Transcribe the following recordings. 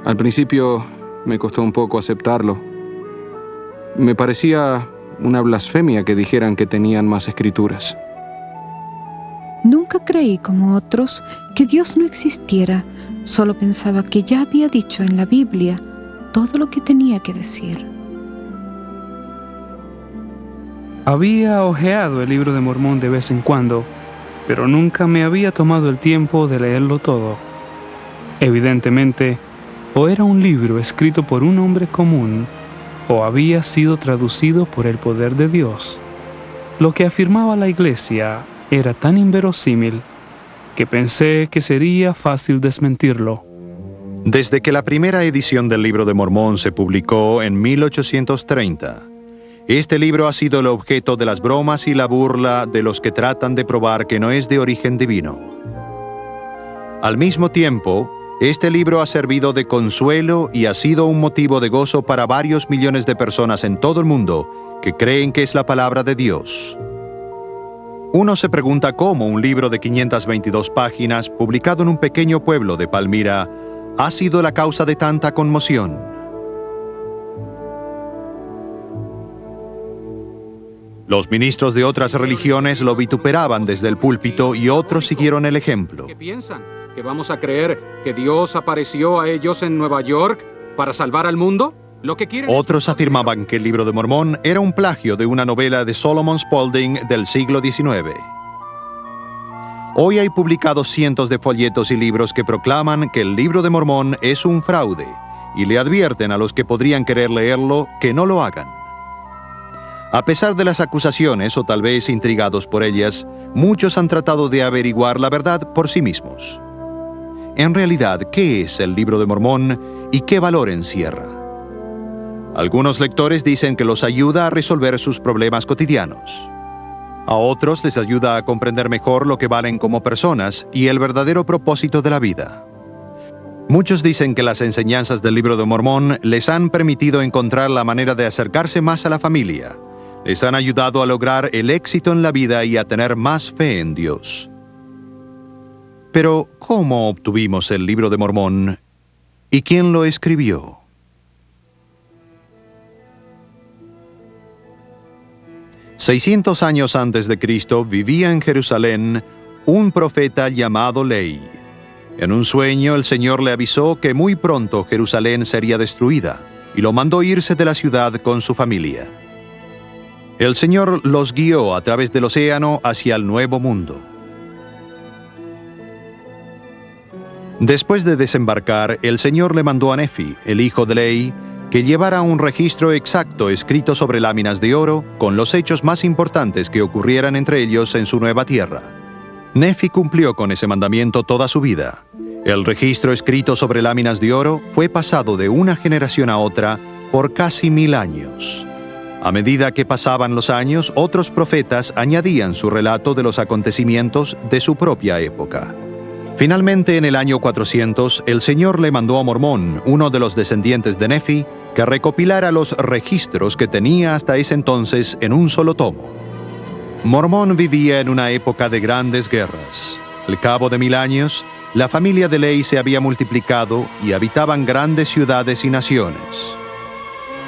Al principio me costó un poco aceptarlo. Me parecía una blasfemia que dijeran que tenían más escrituras. Nunca creí, como otros, que Dios no existiera. Solo pensaba que ya había dicho en la Biblia todo lo que tenía que decir. Había hojeado el libro de Mormón de vez en cuando, pero nunca me había tomado el tiempo de leerlo todo. Evidentemente, o era un libro escrito por un hombre común, o había sido traducido por el poder de Dios. Lo que afirmaba la Iglesia era tan inverosímil que pensé que sería fácil desmentirlo. Desde que la primera edición del Libro de Mormón se publicó en 1830, este libro ha sido el objeto de las bromas y la burla de los que tratan de probar que no es de origen divino. Al mismo tiempo, este libro ha servido de consuelo y ha sido un motivo de gozo para varios millones de personas en todo el mundo que creen que es la palabra de Dios. Uno se pregunta cómo un libro de 522 páginas, publicado en un pequeño pueblo de Palmira, ha sido la causa de tanta conmoción. Los ministros de otras religiones lo vituperaban desde el púlpito y otros siguieron el ejemplo. ¿Qué piensan? ¿Que vamos a creer que Dios apareció a ellos en Nueva York para salvar al mundo? Lo que quieren Otros afirmaban que el Libro de Mormón era un plagio de una novela de Solomon Spaulding del siglo XIX. Hoy hay publicados cientos de folletos y libros que proclaman que el Libro de Mormón es un fraude y le advierten a los que podrían querer leerlo que no lo hagan. A pesar de las acusaciones, o tal vez intrigados por ellas, muchos han tratado de averiguar la verdad por sí mismos. En realidad, ¿qué es el Libro de Mormón y qué valor encierra? Algunos lectores dicen que los ayuda a resolver sus problemas cotidianos. A otros les ayuda a comprender mejor lo que valen como personas y el verdadero propósito de la vida. Muchos dicen que las enseñanzas del Libro de Mormón les han permitido encontrar la manera de acercarse más a la familia. Les han ayudado a lograr el éxito en la vida y a tener más fe en Dios. Pero, ¿cómo obtuvimos el Libro de Mormón? ¿Y quién lo escribió? $600 años antes de Cristo vivía en Jerusalén un profeta llamado Lehi. En un sueño el Señor le avisó que muy pronto Jerusalén sería destruida y lo mandó irse de la ciudad con su familia. El Señor los guió a través del océano hacia el Nuevo Mundo. Después de desembarcar, el Señor le mandó a Nefi, el hijo de Lehi, que llevara un registro exacto escrito sobre láminas de oro con los hechos más importantes que ocurrieran entre ellos en su nueva tierra. Nefi cumplió con ese mandamiento toda su vida. El registro escrito sobre láminas de oro fue pasado de una generación a otra por casi 1000 años. A medida que pasaban los años, otros profetas añadían su relato de los acontecimientos de su propia época. Finalmente, en el año 400, el Señor le mandó a Mormón, uno de los descendientes de Nefi, que recopilara los registros que tenía hasta ese entonces en un solo tomo. Mormón vivía en una época de grandes guerras. Al cabo de 1000 años, la familia de Lehi se había multiplicado y habitaban grandes ciudades y naciones.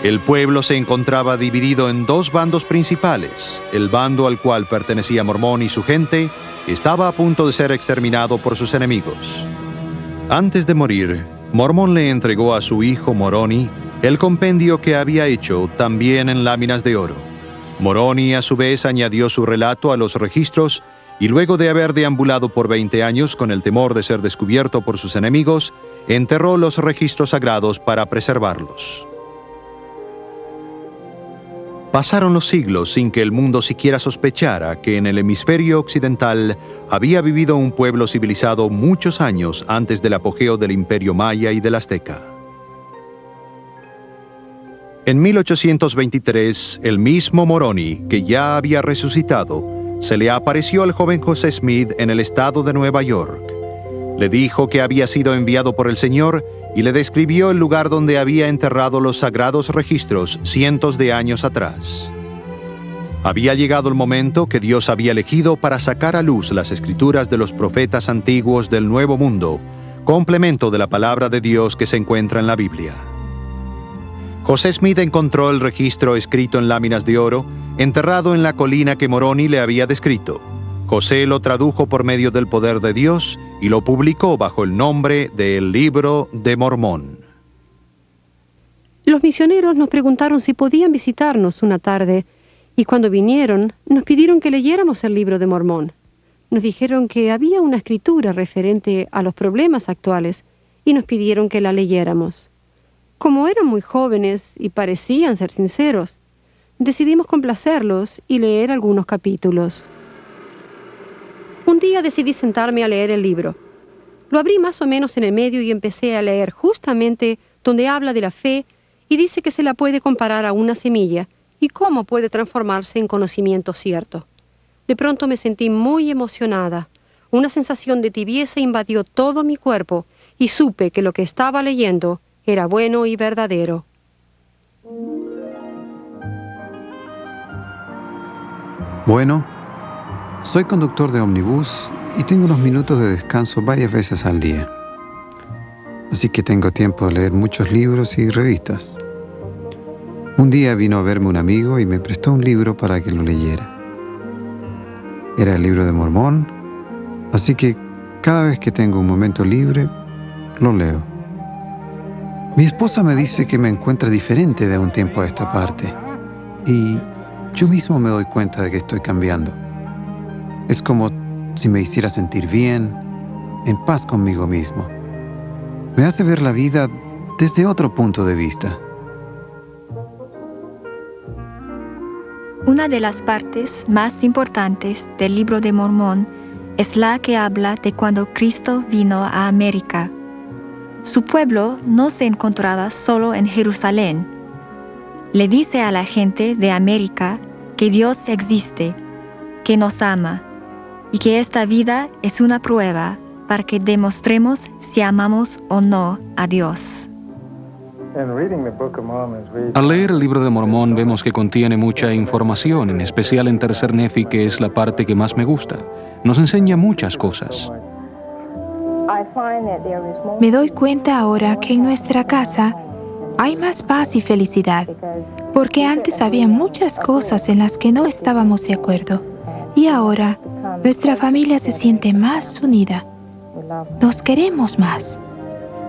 El pueblo se encontraba dividido en dos bandos principales. El bando al cual pertenecía Mormón y su gente estaba a punto de ser exterminado por sus enemigos. Antes de morir, Mormón le entregó a su hijo Moroni el compendio que había hecho también en láminas de oro. Moroni a su vez añadió su relato a los registros y luego de haber deambulado por 20 años con el temor de ser descubierto por sus enemigos, enterró los registros sagrados para preservarlos. Pasaron los siglos sin que el mundo siquiera sospechara que en el hemisferio occidental había vivido un pueblo civilizado muchos años antes del apogeo del Imperio Maya y del Azteca. En 1823, el mismo Moroni, que ya había resucitado, se le apareció al joven José Smith en el estado de Nueva York. Le dijo que había sido enviado por el Señor y le describió el lugar donde había enterrado los sagrados registros cientos de años atrás. Había llegado el momento que Dios había elegido para sacar a luz las escrituras de los profetas antiguos del Nuevo Mundo, complemento de la palabra de Dios que se encuentra en la Biblia. José Smith encontró el registro escrito en láminas de oro, enterrado en la colina que Moroni le había descrito. José lo tradujo por medio del poder de Dios y lo publicó bajo el nombre de El Libro de Mormón. Los misioneros nos preguntaron si podían visitarnos una tarde, y cuando vinieron, nos pidieron que leyéramos el Libro de Mormón. Nos dijeron que había una escritura referente a los problemas actuales, y nos pidieron que la leyéramos. Como eran muy jóvenes y parecían ser sinceros, decidimos complacerlos y leer algunos capítulos. Un día decidí sentarme a leer el libro. Lo abrí más o menos en el medio y empecé a leer justamente donde habla de la fe y dice que se la puede comparar a una semilla y cómo puede transformarse en conocimiento cierto. De pronto me sentí muy emocionada. Una sensación de tibieza invadió todo mi cuerpo y supe que lo que estaba leyendo era bueno y verdadero. Bueno, soy conductor de ómnibus y tengo unos minutos de descanso varias veces al día. Así que tengo tiempo de leer muchos libros y revistas. Un día vino a verme un amigo y me prestó un libro para que lo leyera. Era el Libro de Mormón, así que cada vez que tengo un momento libre, lo leo. Mi esposa me dice que me encuentra diferente de un tiempo a esta parte, y yo mismo me doy cuenta de que estoy cambiando. Es como si me hiciera sentir bien, en paz conmigo mismo. Me hace ver la vida desde otro punto de vista. Una de las partes más importantes del Libro de Mormón es la que habla de cuando Cristo vino a América. Su pueblo no se encontraba solo en Jerusalén. Le dice a la gente de América que Dios existe, que nos ama, y que esta vida es una prueba para que demostremos si amamos o no a Dios. Al leer el Libro de Mormón vemos que contiene mucha información, en especial en Tercer Nefi, que es la parte que más me gusta. Nos enseña muchas cosas. Me doy cuenta ahora que en nuestra casa hay más paz y felicidad, porque antes había muchas cosas en las que no estábamos de acuerdo, y ahora nuestra familia se siente más unida. Nos queremos más.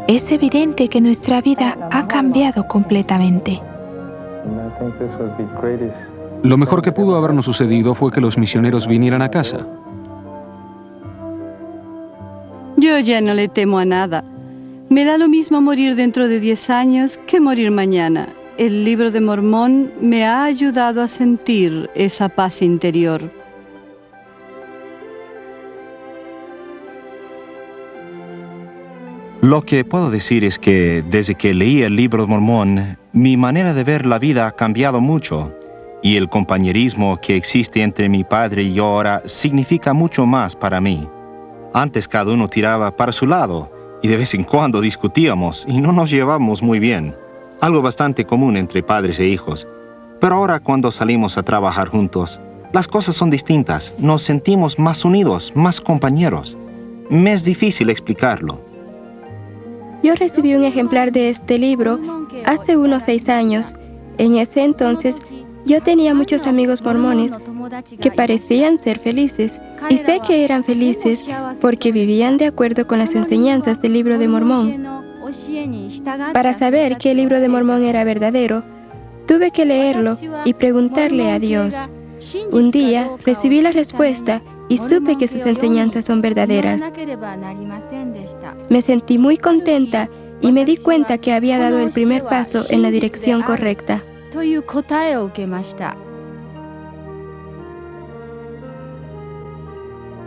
Es evidente que nuestra vida ha cambiado completamente. Lo mejor que pudo habernos sucedido fue que los misioneros vinieran a casa. Yo ya no le temo a nada. Me da lo mismo morir dentro de 10 años que morir mañana. El Libro de Mormón me ha ayudado a sentir esa paz interior. Lo que puedo decir es que desde que leí el Libro de Mormón, mi manera de ver la vida ha cambiado mucho, y el compañerismo que existe entre mi padre y yo ahora significa mucho más para mí. Antes cada uno tiraba para su lado, y de vez en cuando discutíamos y no nos llevábamos muy bien, algo bastante común entre padres e hijos. Pero ahora cuando salimos a trabajar juntos, las cosas son distintas, nos sentimos más unidos, más compañeros. Me es difícil explicarlo. Yo recibí un ejemplar de este libro hace unos 6 años. En ese entonces, yo tenía muchos amigos mormones que parecían ser felices, y sé que eran felices porque vivían de acuerdo con las enseñanzas del Libro de Mormón. Para saber que el Libro de Mormón era verdadero, tuve que leerlo y preguntarle a Dios. Un día recibí la respuesta y supe que sus enseñanzas son verdaderas. Me sentí muy contenta y me di cuenta que había dado el primer paso en la dirección correcta.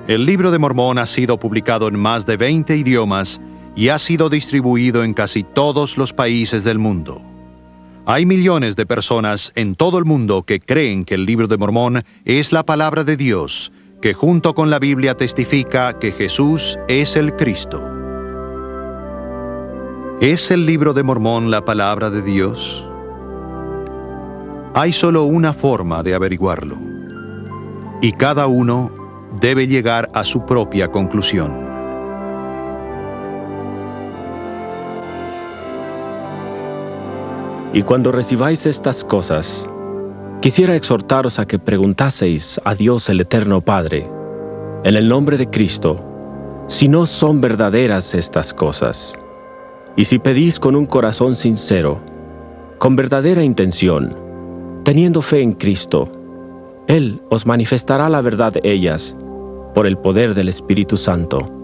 El Libro de Mormón ha sido publicado en más de 20 idiomas y ha sido distribuido en casi todos los países del mundo. Hay millones de personas en todo el mundo que creen que el Libro de Mormón es la palabra de Dios, que junto con la Biblia testifica que Jesús es el Cristo. ¿Es el Libro de Mormón la palabra de Dios? Hay solo una forma de averiguarlo, y cada uno debe llegar a su propia conclusión. Y cuando recibáis estas cosas, quisiera exhortaros a que preguntaseis a Dios el Eterno Padre, en el nombre de Cristo, si no son verdaderas estas cosas. Y si pedís con un corazón sincero, con verdadera intención, teniendo fe en Cristo, Él os manifestará la verdad de ellas por el poder del Espíritu Santo.